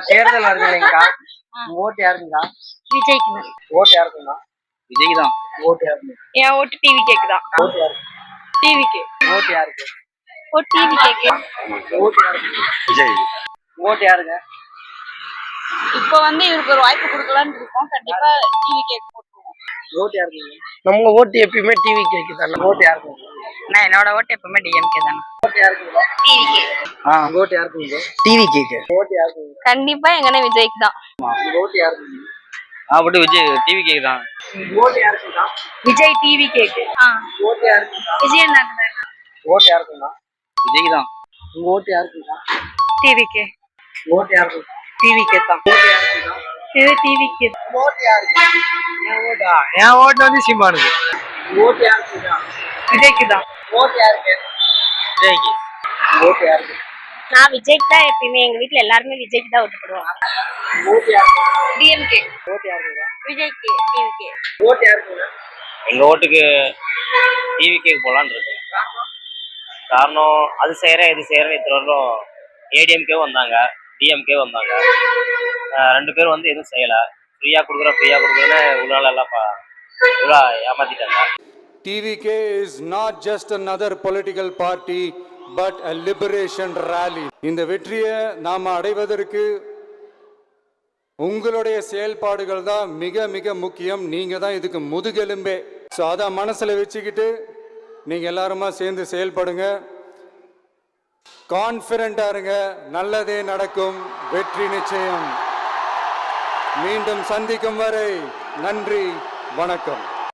தேர்தல் வருது இல்லைங்கக்கா, ஓட்டு யாருக்குங்கக்கா? விஜய்க்கு தான். ஓட்டு யாருக்குங்கக்கா? விஜய்க்கு தான். ஓட்டு யாருக்கு? என் ஓட்டு டிவி கேக்கு தான். ஓட்டு யாருக்கு? டிவிக்கு. ஓட்டு யாருக்கு? ஓட்டு டிவி கேக்கு. ஓட்டு யாருக்கு? விஜய். ஓட்டு யாருங்க? இப்போ இவருக்கு ஒரு வாய்ப்பு கொடுக்கலான்னு இருக்கோம். கண்டிப்பா டிவி கேக் போட்டுருவோம். ஓட்டு யாருக்குங்க? நம்ம ஓட்டு எப்பயுமே டிவி கேக்கு தானே. ஓட்டு யாருக்குங்க? நான் என்னோட ஓட்டு எப்பவுமே டிஎம்கே தானே. ஓட்டு யாருக்குங்க? டிவிக்கு. ஓட்டு யாருக்குங்க? டிவி கேக்கு. ஓட்டு யாருக்குங்க? கண்டிப்பா எங்கனே விஜய்க்கு தான். ஓட்டு யாருக்குங்க? போட்டு விஜய் டிவி கேக்கு தான். ஓட்டு யாருக்குங்கக்கா? விஜய் டிவி கேக்கு. ஓட்டு யாருக்குங்கக்கா? விஜய் அண்ணாக்கு. ஓட்டு யாருக்குங்கக்கா? விஜய்க்கு தான். ஓட்டு யாருக்குங்கக்கா? டிவிக்கு. ஓட்டு யாருக்குங்க? டிவிக்கு தான். ஓட்டு யாருக்குங்கக்கா? டிவிக்கு. ஓட்டு யாருக்கு? என் ஓட்டு சீமானுக்கு. ஓட்டு யாருக்குங்கக்கா? விஜய்க்கு தான். ஓட்டு யாருக்கு? விஜய்க்கு. ஓட்டு யாருக்கு? நான் விஜய்க்கு தான் எப்பயுமே. எங்க வீட்ல எல்லாருமே விஜய்க்கு தான் ஓட்டு போடுவாங்க. ஓட்டு யாருக்கு? டிஎம்கே. ஓட்டு யாருக்குங்கக்கா? விஜய்க்கு. டிவிக்கு. ஓட்டு யாருக்குங்க? எங்க ஓட்டுக்கு டிவி கேக்கு போலான்னு இருக்கு. காரணம் அது செய்யறேன் இது செய்யறேன் இத்தனை வரலும் ஏடிஎம்கே வந்தாங்க, டிஎம்கே வந்தாங்க. 2 பேரும் எதுவும் செய்யல. ஃப்ரீயா கொடுக்குறேன்னு இவ்வளோ நாள் எல்லாம் இவ்வளோ ஏமாத்திட்டாங்க. TVK is not just another political party but a liberation rally. இந்த வெற்றியை நாம் அடைவதற்கு உங்களுடைய செயல்பாடுகள் தான் மிக மிக முக்கியம். நீங்க தான் இதுக்கு முதுகெலும்பே. ஸோ அதை மனசில் வச்சுக்கிட்டு நீங்கள் எல்லாருமா சேர்ந்து செயல்படுங்க. கான்ஃபிடென்ட்டாக இருங்க. நல்லதே நடக்கும். வெற்றி நிச்சயம். மீண்டும் சந்திக்கும் வரை நன்றி, வணக்கம்.